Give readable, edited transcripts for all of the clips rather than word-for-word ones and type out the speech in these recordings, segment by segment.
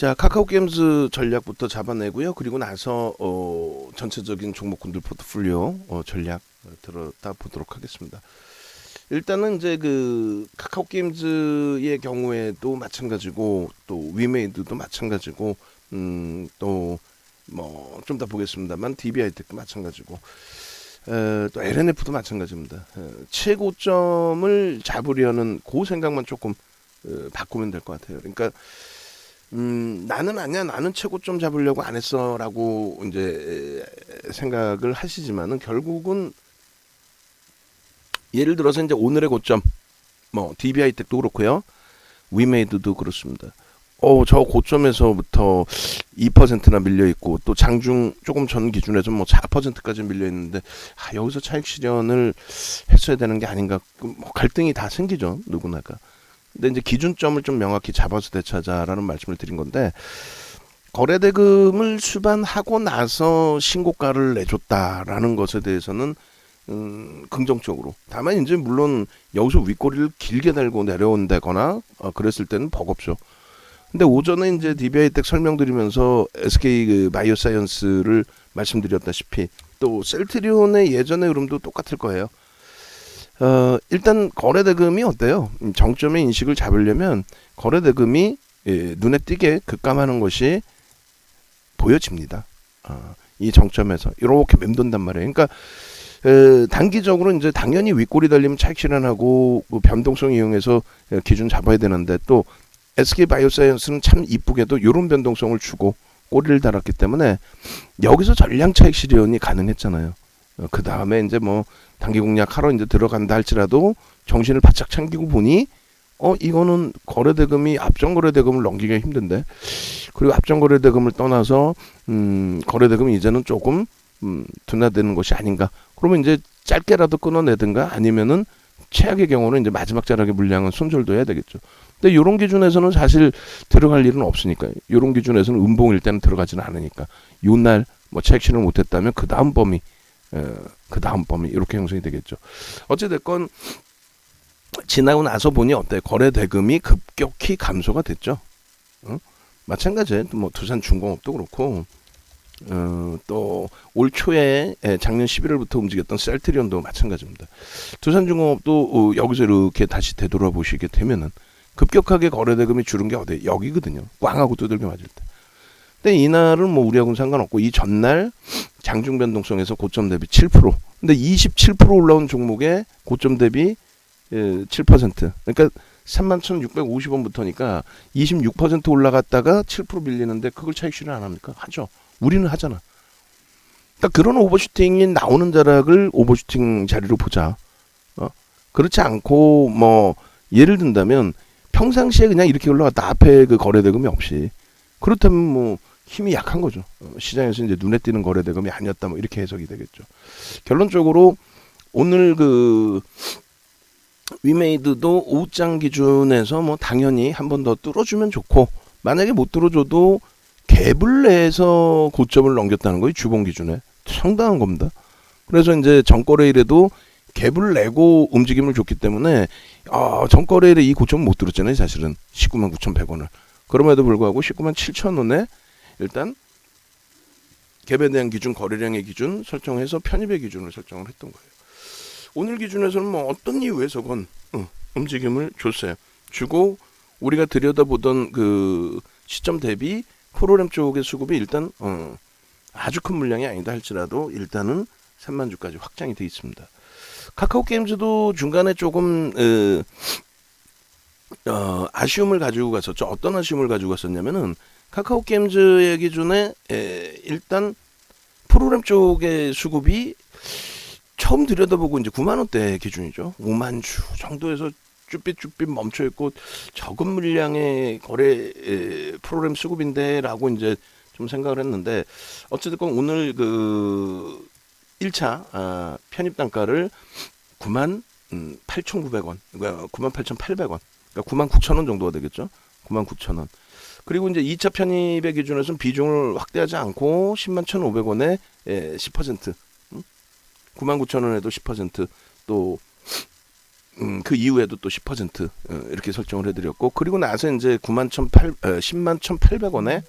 자, 카카오 게임즈 전략부터 잡아내고요. 그리고 나서 전체적인 종목군들 포트폴리오 전략 들어다 보도록 하겠습니다. 일단은 이제 그 카카오 게임즈의 경우에도 마찬가지고 또 위메이드도 마찬가지고 또 뭐 좀 더 보겠습니다만 DB하이텍도 마찬가지고 또 LNF도 마찬가지입니다. 최고점을 잡으려는 그 생각만 조금 바꾸면 될 것 같아요. 그러니까 나는 아니야, 나는 최고점 잡으려고 안 했어라고 이제 생각을 하시지만은 결국은 예를 들어서 이제 오늘의 고점 뭐 DB하이텍도 그렇고요, 위메이드도 그렇습니다. 저 고점에서부터 2%나 밀려 있고 또 장중 조금 전 기준에서 뭐 4%까지 밀려 있는데 여기서 차익 실현을 했어야 되는 게 아닌가, 뭐 갈등이 다 생기죠, 누구나가. 근데 이제 기준점을 좀 명확히 잡아서 되찾아라는 말씀을 드린 건데, 거래대금을 수반하고 나서 신고가를 내줬다라는 것에 대해서는 긍정적으로. 다만 이제 물론 여기서 윗꼬리를 길게 달고 내려온다거나 그랬을 때는 버겁죠. 근데 오전에 이제 DB하이텍 설명드리면서 SK 그 바이오사이언스를 말씀드렸다시피 또 셀트리온의 예전의 흐름도 똑같을 거예요. 일단 거래대금이 어때요? 정점의 인식을 잡으려면 거래대금이 눈에 띄게 급감하는 것이 보여집니다. 이 정점에서 이렇게 맴돈단 말이에요. 그러니까 단기적으로 이제 당연히 윗꼬리 달리면 차익 실현하고 그 변동성 이용해서 기준 잡아야 되는데, 또 SK 바이오사이언스는 참 이쁘게도 이런 변동성을 주고 꼬리를 달았기 때문에 여기서 전량 차익 실현이 가능했잖아요. 그 다음에 이제 뭐 단기 공략하러 이제 들어간다 할지라도 정신을 바짝 챙기고 보니 이거는 거래대금이 앞전 거래대금을 넘기기가 힘든데, 그리고 앞전 거래대금을 떠나서 거래대금이 이제는 조금 둔화되는 것이 아닌가. 그러면 이제 짧게라도 끊어내든가 아니면은 최악의 경우는 이제 마지막 자락의 물량은 손절도 해야 되겠죠. 근데 이런 기준에서는 사실 들어갈 일은 없으니까요. 이런 기준에서는 음봉일 때는 들어가지는 않으니까 요날 뭐 차익 실현을 못했다면 그 다음 범위 이렇게 형성이 되겠죠. 어찌됐건 지나고 나서 보니 어때요? 거래대금이 급격히 감소가 됐죠. 마찬가지에 뭐 두산중공업도 그렇고 또 올 초에 작년 11월부터 움직였던 셀트리온도 마찬가지입니다. 두산중공업도 여기서 이렇게 다시 되돌아보시게 되면은 급격하게 거래대금이 줄은 게 어디에? 여기거든요. 꽝하고 두들겨 맞을 때. 근데 이날은 뭐 우리하고는 상관없고, 이 전날 장중 변동성에서 고점 대비 7%. 근데 27% 올라온 종목에 고점 대비 7%. 그러니까 31,650원부터니까 26% 올라갔다가 7% 밀리는데 그걸 차익 실현 안 합니까? 하죠. 우리는 하잖아. 그러니까 그런 오버슈팅이 나오는 자락을 오버슈팅 자리로 보자. 그렇지 않고 뭐 예를 든다면 평상시에 그냥 이렇게 올라갔다 앞에 그 거래대금이 없이, 그렇다면 뭐 힘이 약한 거죠. 시장에서 이제 눈에 띄는 거래대금이 아니었다, 뭐 이렇게 해석이 되겠죠. 결론적으로 오늘 그 위메이드도 오후장 기준에서 뭐 당연히 한 번 더 뚫어주면 좋고, 만약에 못 뚫어줘도 갭을 내서 고점을 넘겼다는 거예요. 주봉 기준에 상당한 겁니다. 그래서 이제 전거래일에도 갭을 내고 움직임을 줬기 때문에 전거래일에 이 고점을 못 뚫었잖아요. 사실은 19만 9,100원을. 그럼에도 불구하고 19만 7,000원에 일단 갭에 대한 기준, 거래량의 기준 설정해서 편입의 기준을 설정을 했던 거예요. 오늘 기준에서는 뭐 어떤 이유에서건 움직임을 줬어요. 주고 우리가 들여다보던 그 시점 대비 프로그램 쪽의 수급이 일단 아주 큰 물량이 아니다 할지라도 일단은 3만 주까지 확장이 되어 있습니다. 카카오 게임즈도 중간에 조금 아쉬움을 가지고 갔었죠. 어떤 아쉬움을 가지고 갔었냐면은 카카오 게임즈의 기준에 일단 프로그램 쪽의 수급이 처음 들여다보고 이제 9만 원대 기준이죠. 5만 주 정도에서 쭈삣쭈삣 멈춰 있고 적은 물량의 거래 프로그램 수급인데라고 이제 좀 생각을 했는데, 어쨌든 오늘 그 1차 편입 단가를 9만 8,900원, 그러니까 9만 8,800원, 그러니까 9만 9천원 정도가 되겠죠. 9만 9천원. 그리고 이제 2차 편입의 기준에서는 비중을 확대하지 않고 10만 1,500원에 10%, 9만 9천원에도 10%, 또 그 이후에도 또 10% 이렇게 설정을 해드렸고, 그리고 나서 이제 10만 1,800원에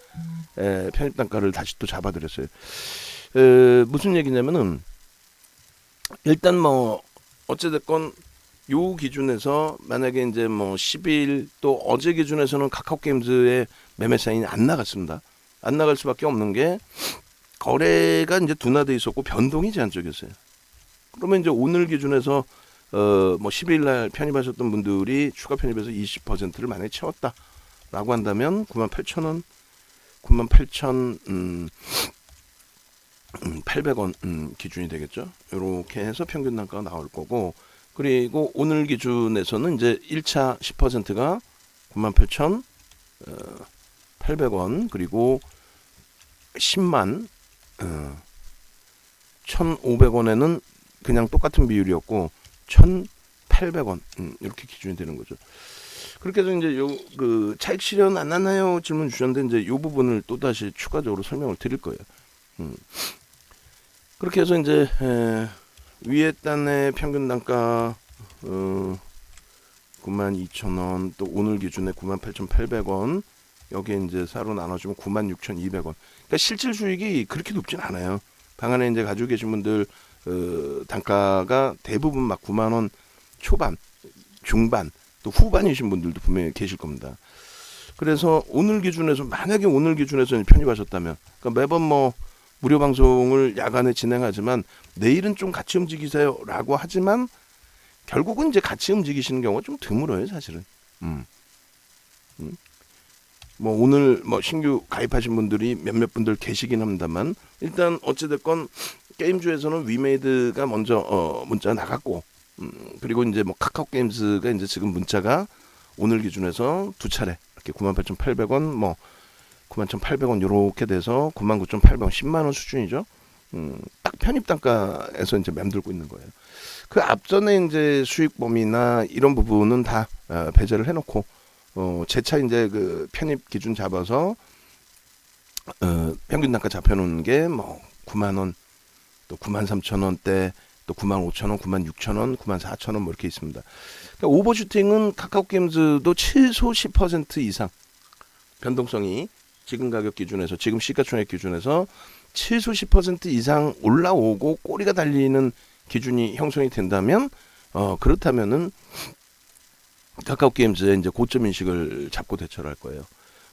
편입 단가를 다시 또 잡아드렸어요. 무슨 얘기냐면은 일단 뭐 어찌됐건 요 기준에서 만약에 이제 뭐 10일 또 어제 기준에서는 카카오 게임즈의 매매 사인이 안 나갔습니다. 안 나갈 수밖에 없는 게 거래가 이제 둔화돼 있었고 변동이 제한적이었어요. 그러면 이제 오늘 기준에서 뭐 10일 날 편입하셨던 분들이 추가 편입해서 20%를 만약에 채웠다라고 한다면 98,000원, 98,800원 기준이 되겠죠. 이렇게 해서 평균 단가가 나올 거고, 그리고 오늘 기준에서는 이제 1차 10%가 98,800원, 그리고 10만 1,500원에는 그냥 똑같은 비율이었고 1,800원 이렇게 기준이 되는 거죠. 그렇게 해서 이제 그 차익 실현 안 하나요? 질문 주셨는데 이제 이 부분을 또 다시 추가적으로 설명을 드릴 거예요. 그렇게 해서 이제 위에 단의 평균 단가 92,000원, 또 오늘 기준에 98,800원, 여기에 이제 4로 나눠주면 96,200원. 그러니까 실질 수익이 그렇게 높진 않아요. 방 안에 이제 가지고 계신 분들 단가가 대부분 막 9만 원 초반, 중반, 또 후반이신 분들도 분명히 계실 겁니다. 그래서 오늘 기준에서, 만약에 오늘 기준에서 편입하셨다면, 그러니까 매번 뭐 무료 방송을 야간에 진행하지만 내일은 좀 같이 움직이세요라고 하지만 결국은 이제 같이 움직이시는 경우가 좀 드물어요, 사실은. 뭐 오늘 뭐 신규 가입하신 분들이 몇몇 분들 계시긴 합니다만, 일단 어찌됐건 게임주에서는 위메이드가 먼저 문자가 나갔고, 그리고 이제 뭐 카카오 게임즈가 이제 지금 문자가 오늘 기준에서 두 차례 이렇게 98,800원, 뭐 91,800원 이렇게 돼서 99,800원, 10만 원 수준이죠. 딱 편입 단가에서 이제 맴돌고 있는 거예요. 그 앞전에 이제 수익 범위나 이런 부분은 다 배제를 해놓고 재차 이제 그 편입 기준 잡아서 평균 단가 잡혀놓은 게 뭐 9만 원, 또 93,000원대, 또 95,000원, 96,000원, 94,000원 뭐 이렇게 있습니다. 그러니까 오버슈팅은 카카오 게임즈도 최소 10% 이상 변동성이 지금 가격 기준에서, 지금 시가총액 기준에서 최소 10% 이상 올라오고 꼬리가 달리는 기준이 형성이 된다면, 그렇다면은 카카오 게임즈의 이제 고점 인식을 잡고 대처를 할 거예요.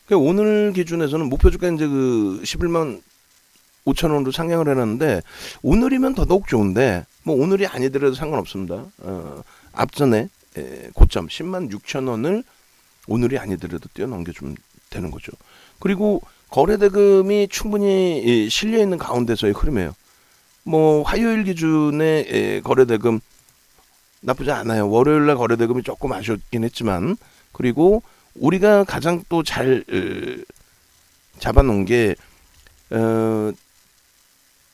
그러니까 오늘 기준에서는 목표 주가 이제 그 11만 5천원으로 상향을 해놨는데, 오늘이면 더더욱 좋은데 뭐 오늘이 아니더라도 상관없습니다. 앞전에 고점 10만 6천원을 오늘이 아니더라도 뛰어넘겨주면 되는 거죠. 그리고 거래대금이 충분히 실려 있는 가운데서의 흐름이에요. 뭐 화요일 기준의 거래대금 나쁘지 않아요. 월요일날 거래대금이 조금 아쉬웠긴 했지만, 그리고 우리가 가장 또 잘 잡아놓은 게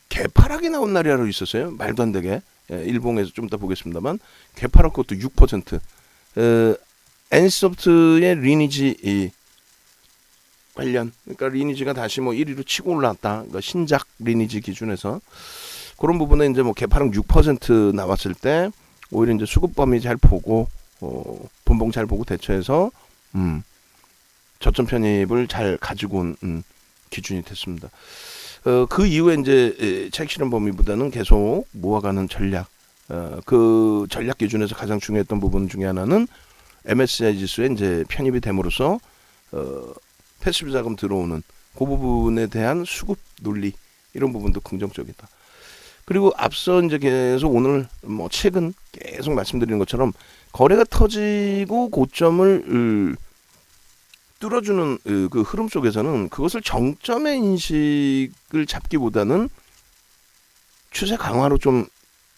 개파락이 나온 날이 하루 있었어요. 말도 안 되게. 일봉에서 좀 이따 보겠습니다만, 개파락 것도 6%. NC소프트의 리니지 관련, 그러니까 리니지가 다시 뭐 1위로 치고 올라왔다. 그러니까 신작 리니지 기준에서 그런 부분에 이제 뭐 개파락 6% 나왔을 때 오히려 이제 수급 범위 잘 보고 분봉 잘 보고 대처해서 저점 편입을 잘 가지고 온 기준이 됐습니다. 그 이후에 이제 차익 실현 범위보다는 계속 모아가는 전략, 그 전략 기준에서 가장 중요했던 부분 중에 하나는 MSCI 지수에 이제 편입이 됨으로써 패시브 자금 들어오는 그 부분에 대한 수급 논리, 이런 부분도 긍정적이다. 그리고 앞서 이제 계속 오늘 뭐 최근 계속 말씀드리는 것처럼 거래가 터지고 고점을 뚫어주는 그 흐름 속에서는 그것을 정점의 인식을 잡기보다는 추세 강화로 좀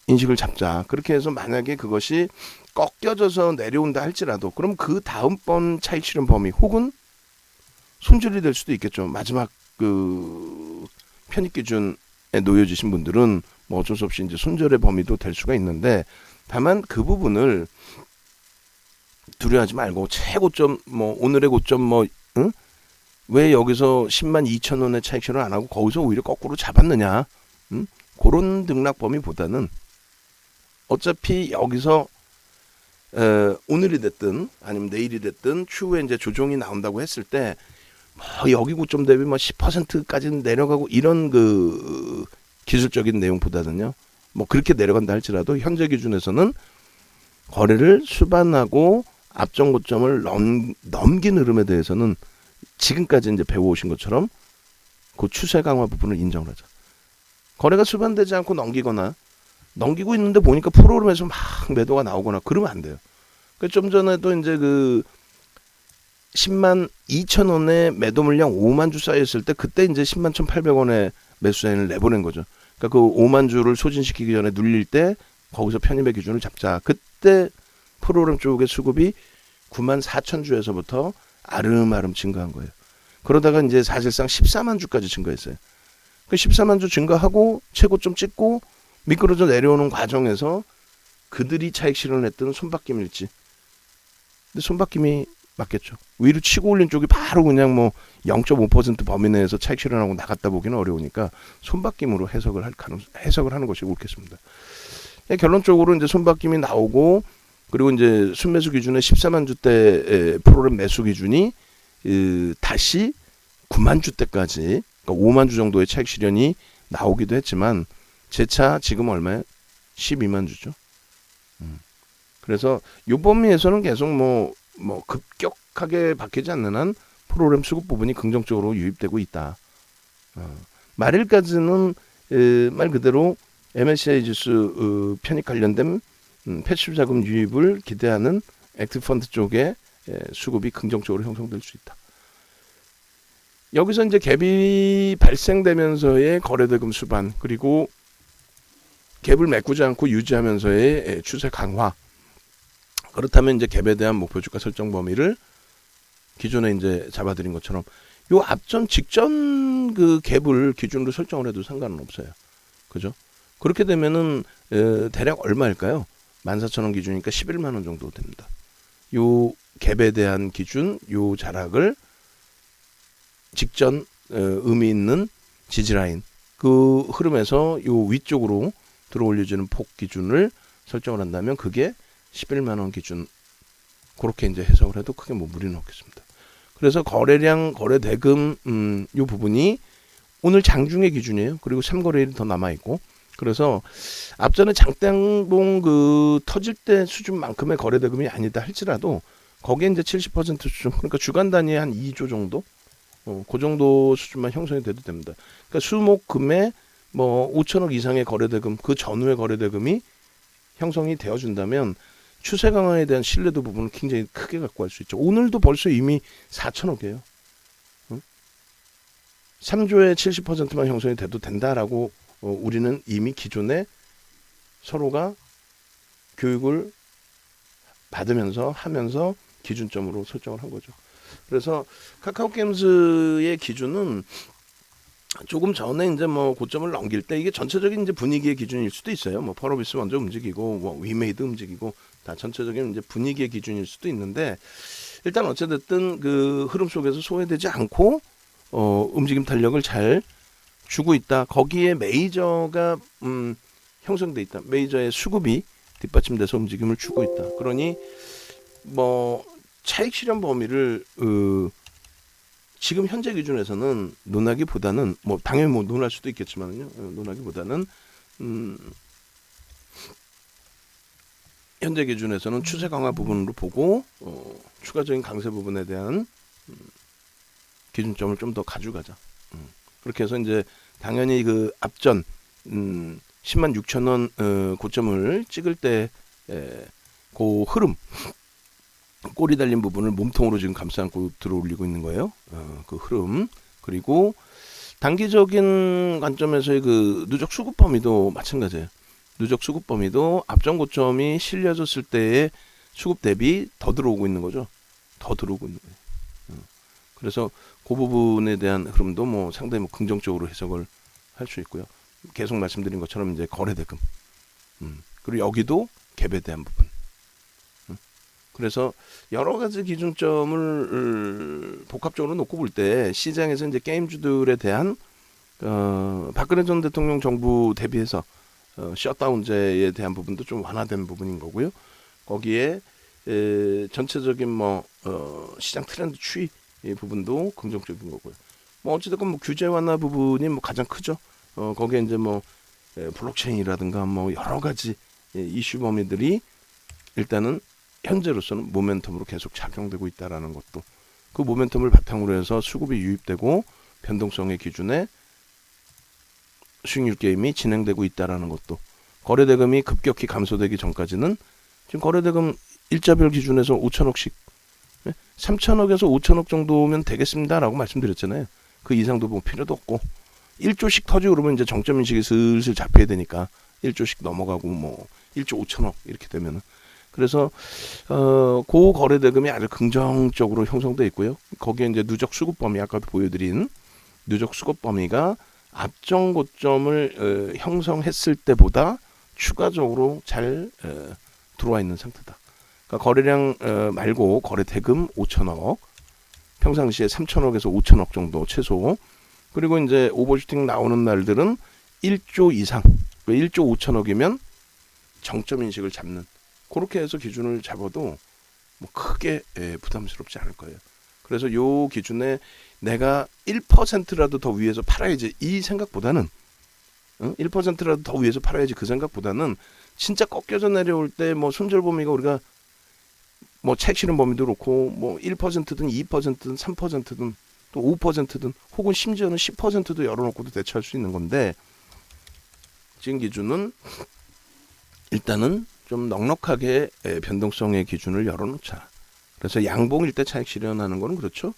인식을 잡자. 그렇게 해서 만약에 그것이 꺾여져서 내려온다 할지라도, 그럼 그 다음번 차익 실현 범위 혹은 손절이 될 수도 있겠죠. 마지막 그 편입 기준에 놓여지신 분들은 뭐 어쩔 수 없이 이제 손절의 범위도 될 수가 있는데, 다만 그 부분을 두려워하지 말고 최고점, 뭐 오늘의 고점 뭐 왜 여기서 10만 2천 원의 차익 실현 안 하고 거기서 오히려 거꾸로 잡았느냐, 그런 등락 범위보다는 어차피 여기서 오늘이 됐든 아니면 내일이 됐든 추후에 이제 조정이 나온다고 했을 때 여기 고점 대비 10%까지는 내려가고 이런 그 기술적인 내용보다는요. 그렇게 내려간다 할지라도 현재 기준에서는 거래를 수반하고 앞전 고점을 넘긴 흐름에 대해서는 지금까지 이제 배워오신 것처럼 그 추세 강화 부분을 인정을 하자. 거래가 수반되지 않고 넘기고 있는데 보니까 프로그램에서 막 매도가 나오거나 그러면 안 돼요. 좀 전에도 이제 그 10만 2천 원에 매도 물량 5만 주 쌓였을 때 그때 이제 10만 1,800원에 매수 사인을 내보낸 거죠. 그러니까 그 5만 주를 소진시키기 전에 눌릴 때 거기서 편입의 기준을 잡자. 그때 프로그램 쪽의 수급이 9만 4천 주에서부터 아름아름 증가한 거예요. 그러다가 이제 사실상 14만 주까지 증가했어요. 그 14만 주 증가하고 최고점 찍고 미끄러져 내려오는 과정에서 그들이 차익 실현했던 손바뀜일지. 근데 손바뀜이 맞겠죠. 위로 치고 올린 쪽이 바로 그냥 0.5% 범위 내에서 차익 실현하고 나갔다 보기는 어려우니까 손바뀜으로 해석을 하는 것이 옳겠습니다. 결론적으로 이제 손바뀜이 나오고 그리고 이제 순매수 기준의 14만 주대 프로그램 매수 기준이 다시 9만 주대까지 그러니까 5만 주 정도의 차익 실현이 나오기도 했지만 재차 지금 얼마에 12만 주죠. 그래서 요 범위에서는 계속 급격하게 바뀌지 않는 한 프로그램 수급 부분이 긍정적으로 유입되고 있다. 말일까지는 말 그대로 MSCI 지수 편입 관련된 패시브 자금 유입을 기대하는 액티브 펀드 쪽에 수급이 긍정적으로 형성될 수 있다. 여기서 이제 갭이 발생되면서의 거래대금 수반 그리고 갭을 메꾸지 않고 유지하면서의 추세 강화. 그렇다면 이제 갭에 대한 목표 주가 설정 범위를 기존에 이제 잡아드린 것처럼 요 앞전 직전 그 갭을 기준으로 설정을 해도 상관은 없어요. 그죠? 그렇게 되면은 대략 얼마일까요? 14,000원 기준이니까 11만 원 정도 됩니다. 요 갭에 대한 기준, 요 자락을 직전 의미 있는 지지라인 그 흐름에서 요 위쪽으로 들어올려지는 폭 기준을 설정을 한다면 그게 11만 원 기준 그렇게 이제 해석을 해도 크게 무리는 없겠습니다. 그래서 거래량, 거래대금 요 부분이 오늘 장중의 기준이에요. 그리고 3거래일이 더 남아 있고 그래서 앞전에 장땡봉 그 터질 때 수준만큼의 거래대금이 아니다 할지라도 거기에 이제 70% 수준 그러니까 주간 단위에 한 2조 정도 그 정도 수준만 형성이 돼도 됩니다. 그러니까 수목금에 5천억 이상의 거래대금 그 전후의 거래대금이 형성이 되어준다면 추세 강화에 대한 신뢰도 부분을 굉장히 크게 갖고 갈 수 있죠. 오늘도 벌써 이미 4천억이에요. 3조의 70%만 형성이 돼도 된다라고 우리는 이미 기존에 서로가 교육을 받으면서 하면서 기준점으로 설정을 한 거죠. 그래서 카카오게임즈의 기준은 조금 전에 이제 고점을 넘길 때 이게 전체적인 이제 분위기의 기준일 수도 있어요. 펄어비스 먼저 움직이고 위메이드 움직이고 다 전체적인 이제 분위기의 기준일 수도 있는데 일단 어찌됐든 그 흐름 속에서 소외되지 않고 움직임 탄력을 잘 주고 있다. 거기에 메이저가 형성돼 있다. 메이저의 수급이 뒷받침돼서 움직임을 주고 있다. 그러니 차익 실현 범위를 지금 현재 기준에서는 논하기보다는 당연히 논할 수도 있겠지만요. 논하기보다는 현재 기준에서는 추세 강화 부분으로 보고 추가적인 강세 부분에 대한 기준점을 좀 더 가져가자. 그렇게 해서 이제 당연히 그 앞전 10만 6천 원 고점을 찍을 때 그 흐름 꼬리 달린 부분을 몸통으로 지금 감싸 안고 들어올리고 있는 거예요. 그 흐름 그리고 단기적인 관점에서의 그 누적 수급 범위도 마찬가지예요. 누적 수급 범위도 앞전 고점이 실려졌을 때의 수급 대비 더 들어오고 있는 거죠. 더 들어오고 있는 거예요. 그래서 그 부분에 대한 흐름도 상당히 긍정적으로 해석을 할 수 있고요. 계속 말씀드린 것처럼 이제 거래대금 그리고 여기도 갭에 대한 부분. 그래서 여러 가지 기준점을 복합적으로 놓고 볼 때 시장에서 이제 게임주들에 대한 박근혜 전 대통령 정부 대비해서 셧다운제에 대한 부분도 좀 완화된 부분인 거고요. 거기에 전체적인 뭐 시장 트렌드 추이 부분도 긍정적인 거고요. 뭐 어찌됐건 뭐 규제 완화 부분이 뭐 가장 크죠. 거기에 이제 뭐 블록체인이라든가 뭐 여러 가지 이슈 범위들이 일단은 현재로서는 모멘텀으로 계속 작용되고 있다라는 것도, 그 모멘텀을 바탕으로 해서 수급이 유입되고 변동성의 기준에 수익률 게임이 진행되고 있다라는 것도, 거래대금이 급격히 감소되기 전까지는 지금 거래대금 일자별 기준에서 5천억씩 3천억에서 5천억 정도면 되겠습니다라고 말씀드렸잖아요. 그 이상도 뭐 필요도 없고 1조씩 터지고 그러면 이제 정점 인식이 슬슬 잡혀야 되니까 1조씩 넘어가고 뭐 1조 5천억 이렇게 되면은, 그래서 고 거래대금이 아주 긍정적으로 형성돼 있고요. 거기에 이제 누적 수급 범위, 아까도 보여드린 누적 수급 범위가 앞정 고점을 형성했을 때보다 추가적으로 잘 들어와 있는 상태다. 그러니까 거래량 말고 거래대금 5천억, 평상시에 3천억에서 5천억 정도 최소, 그리고 이제 오버슈팅 나오는 날들은 1조 이상, 1조 5천억이면 정점 인식을 잡는, 그렇게 해서 기준을 잡아도 뭐 크게 부담스럽지 않을 거예요. 그래서 요 기준에 내가 1%라도 더 위에서 팔아야지 이 생각보다는 1%라도 더 위에서 팔아야지 그 생각보다는 진짜 꺾여서 내려올 때 뭐 손절 범위가 우리가 뭐 책 실은 범위도 그렇고 뭐 1%든 2%든 3%든 또 5%든 혹은 심지어는 10%도 열어놓고도 대처할 수 있는 건데, 지금 기준은 일단은 좀 넉넉하게 변동성의 기준을 열어놓자. 그래서 양봉일 때 차익 실현하는 거는 그렇죠.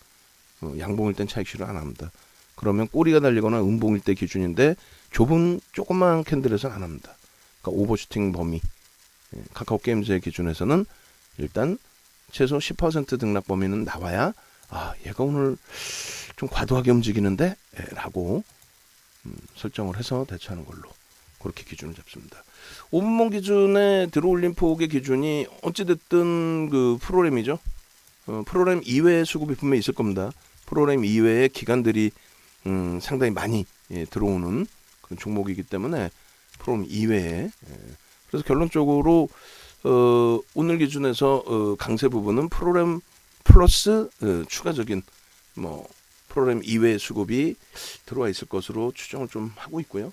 양봉일 땐 차익 실현 안 합니다. 그러면 꼬리가 달리거나 음봉일 때 기준인데 좁은 조그만 캔들에서는 안 합니다. 그러니까 오버슈팅 범위, 카카오 게임즈의 기준에서는 일단 최소 10% 등락 범위는 나와야 얘가 오늘 좀 과도하게 움직이는데 라고 설정을 해서 대처하는 걸로 그렇게 기준을 잡습니다. 5분봉 기준에 들어올린 폭의 기준이 어찌됐든 그 프로그램이죠. 프로그램 이외의 수급이 분명히 있을 겁니다. 프로그램 이외의 기관들이 상당히 많이 들어오는 그런 종목이기 때문에 프로그램 이외에, 그래서 결론적으로 오늘 기준에서 강세 부분은 프로그램 플러스 추가적인 뭐 프로그램 이외의 수급이 들어와 있을 것으로 추정을 좀 하고 있고요.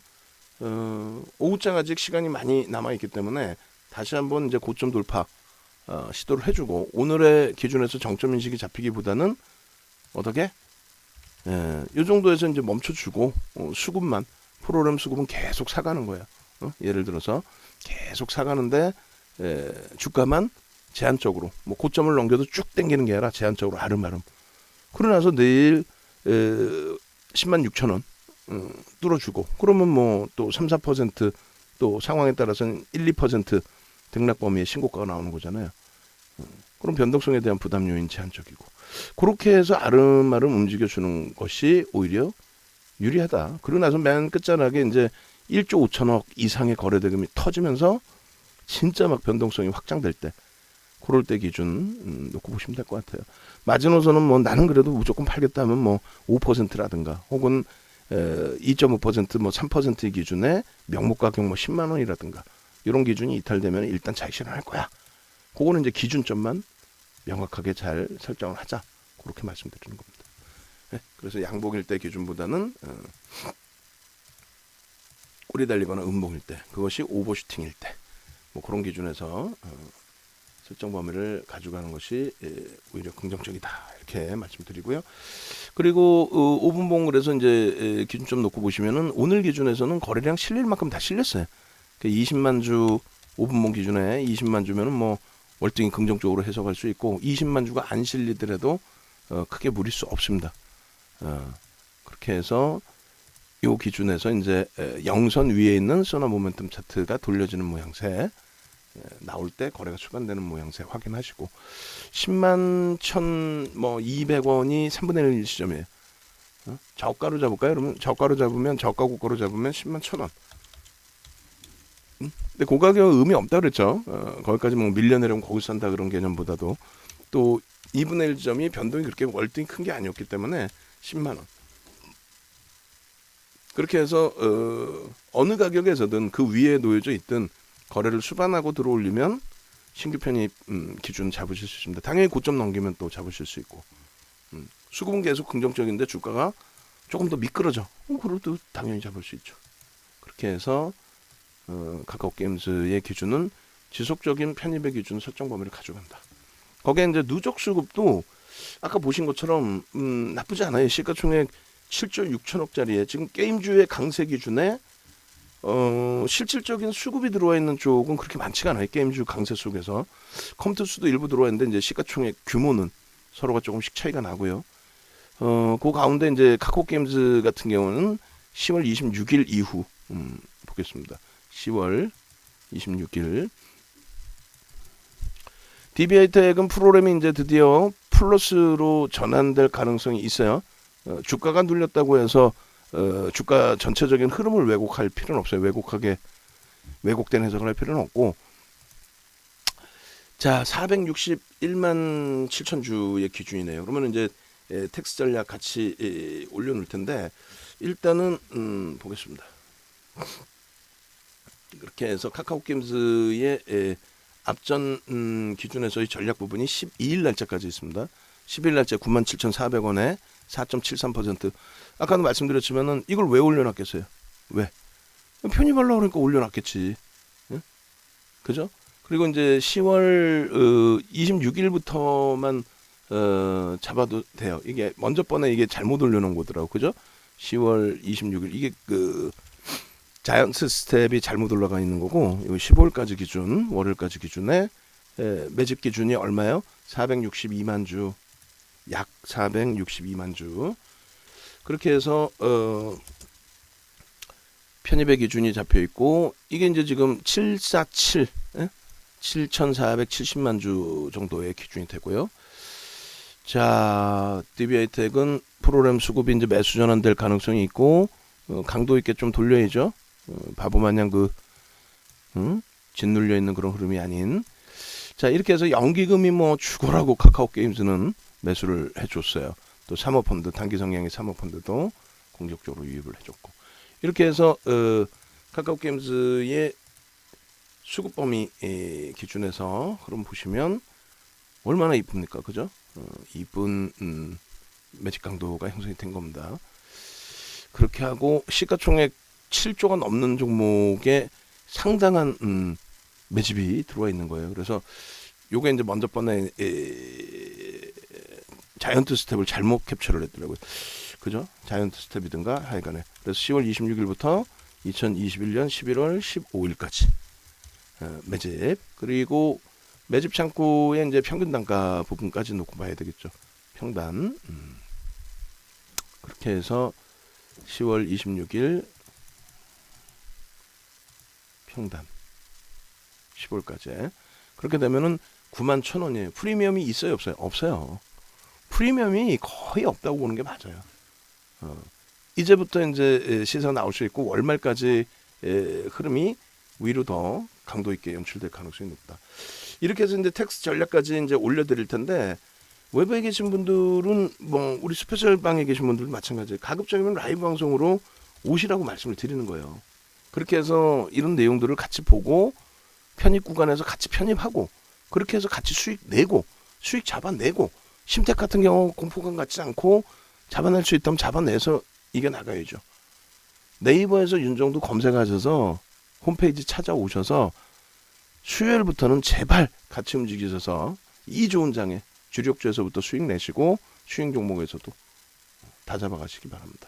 오후장 아직 시간이 많이 남아 있기 때문에 다시 한번 이제 고점 돌파 시도를 해주고, 오늘의 기준에서 정점 인식이 잡히기보다는 어떻게 이 정도에서 이제 멈춰주고 수급만, 프로그램 수급은 계속 사가는 거야. 예를 들어서 계속 사가는데 주가만 제한적으로 뭐 고점을 넘겨도 쭉 당기는 게 아니라 제한적으로 아름아름. 그러고 나서 내일 10만 6천 원 뚫어주고, 그러면 뭐 또 3, 4%또 상황에 따라서는 1, 2% 등락 범위의 신고가가 나오는 거잖아요. 그럼 변동성에 대한 부담 요인 제한적이고, 그렇게 해서 아름아름 움직여주는 것이 오히려 유리하다. 그러고 나서 맨 끝자락에 이제 1조 5천억 이상의 거래대금이 터지면서 진짜 막 변동성이 확장될 때, 그럴 때 기준 놓고 보시면 될 것 같아요. 마지노선은 뭐 나는 그래도 무조건 팔겠다 하면 뭐 5%라든가 혹은 2.5% 뭐 3% 기준에 명목 가격 뭐 10만 원이라든가 이런 기준이 이탈되면 일단 차익 실현할 거야. 그거는 이제 기준점만 명확하게 잘 설정을 하자. 그렇게 말씀드리는 겁니다. 네, 그래서 양봉일 때 기준보다는 꼬리 달리거나 음봉일 때, 그것이 오버슈팅일 때, 뭐 그런 기준에서 설정 범위를 가져가는 것이 오히려 긍정적이다, 이렇게 말씀드리고요. 그리고 5분봉 그래서 이제 기준점 놓고 보시면은 오늘 기준에서는 거래량 실릴 만큼 다 실렸어요. 20만 주 5분봉 기준에 20만 주면은 뭐 월등히 긍정적으로 해석할 수 있고, 20만 주가 안 실리더라도 크게 무릴 수 없습니다. 그렇게 해서 이 기준에서 이제 영선 위에 있는 소나 모멘텀 차트가 돌려지는 모양새 나올 때 거래가 수반되는 모양새 확인하시고, 10만 1,200원이 3분의 1 시점이에요. 저가로 잡을까요? 그러면 저가로 잡으면, 저가 고가로 잡으면 10만 1,000원. 근데 그 가격은 의미 없다 그랬죠. 거기까지 뭐 밀려내려면 거기서 산다 그런 개념보다도 또 2분의 1 점이 변동이 그렇게 월등히 큰 게 아니었기 때문에 10만 원. 그렇게 해서 어느 가격에서든 그 위에 놓여져 있든 거래를 수반하고 들어올리면 신규 편입 기준 잡으실 수 있습니다. 당연히 고점 넘기면 또 잡으실 수 있고 수급은 계속 긍정적인데 주가가 조금 더 미끄러져. 그래도 당연히 잡을 수 있죠. 그렇게 해서 카카오게임즈의 기준은 지속적인 편입의 기준 설정 범위를 가져간다. 거기에 이제 누적 수급도 아까 보신 것처럼 나쁘지 않아요. 시가총액 7조 6천억짜리에 지금 게임주의 강세 기준에 실질적인 수급이 들어와 있는 쪽은 그렇게 많지가 않아요. 게임주 강세 속에서 컴퓨터 수도 일부 들어와 있는데 이제 시가총액 규모는 서로가 조금씩 차이가 나고요. 그 가운데 이제 카카오게임즈 같은 경우는 10월 26일 이후 보겠습니다. 10월 26일 DB하이텍은 프로그램이 이제 드디어 플러스로 전환될 가능성이 있어요. 주가가 눌렸다고 해서 주가 전체적인 흐름을 왜곡할 필요는 없어요. 왜곡된 해석을 할 필요는 없고, 자 461만 7천 주의 기준이네요. 그러면 이제 텍스 전략 같이 올려놓을 텐데 일단은 보겠습니다. 그렇게 해서 카카오게임즈의 앞전 기준에서의 전략 부분이 12일 날짜까지 있습니다. 12일 날짜 97,400원에 4.73%. 아까도 말씀드렸지만은 이걸 왜 올려놨겠어요? 왜? 편입하려고 그러니까 올려놨겠지. 응? 그죠? 그리고 이제 10월 26일부터만 잡아도 돼요. 이게 먼저 번에 이게 잘못 올려놓은 거더라고. 그죠? 10월 26일 이게 그 자이언트 스텝이 잘못 올라가 있는 거고, 이거 15일까지 기준, 월요일까지 기준에 매집 기준이 얼마요? 462만 주, 약 462만 주. 그렇게 해서 편입의 기준이 잡혀 있고, 이게 이제 지금 747, 7,470만 주 정도의 기준이 되고요. 자, DB하이텍은 프로그램 수급이 이제 매수 전환될 가능성이 있고, 강도 있게 좀 돌려야죠. 바보 마냥 짓눌려 있는 그런 흐름이 아닌. 자, 이렇게 해서 연기금이 뭐 죽어라고 카카오게임즈는 매수를 해줬어요. 또 사모펀드, 단기 성향의 사모펀드도 공격적으로 유입을 해줬고. 이렇게 해서 카카오게임즈의 수급 범위 기준에서 흐름 보시면 얼마나 이쁩니까? 그죠? 이쁜 매직 강도가 형성이 된 겁니다. 그렇게 하고 시가총액 7조가 넘는 종목에 상당한 매집이 들어와 있는 거예요. 그래서 요게 이제 먼저 번에 자이언트 스텝을 잘못 캡처를 했더라고요. 그죠? 자이언트 스텝이든가 하여간에. 그래서 10월 26일부터 2021년 11월 15일까지 매집. 그리고 매집 창구에 이제 평균 단가 부분까지 놓고 봐야 되겠죠. 평단. 그렇게 해서 10월 26일 평단 15일까지. 그렇게 되면은 91,000원이에요. 프리미엄이 있어요, 없어요? 없어요. 프리미엄이 거의 없다고 보는 게 맞아요. 이제부터 이제 시세가 나올 수 있고 월말까지 흐름이 위로 더 강도 있게 연출될 가능성이 높다. 이렇게 해서 이제 텍스 전략까지 이제 올려드릴 텐데, 외부에 계신 분들은 뭐 우리 스페셜 방에 계신 분들도 마찬가지예요. 가급적이면 라이브 방송으로 오시라고 말씀을 드리는 거예요. 그렇게 해서 이런 내용들을 같이 보고 편입 구간에서 같이 편입하고, 그렇게 해서 같이 수익 내고 수익 잡아내고, 심택 같은 경우 공포감 갖지 않고 잡아낼 수 있다면 잡아내서 이겨나가야죠. 네이버에서 윤정도 검색하셔서 홈페이지 찾아오셔서 수요일부터는 제발 같이 움직이셔서 이 좋은 장에 주력주에서부터 수익 내시고 수익 종목에서도 다 잡아가시기 바랍니다.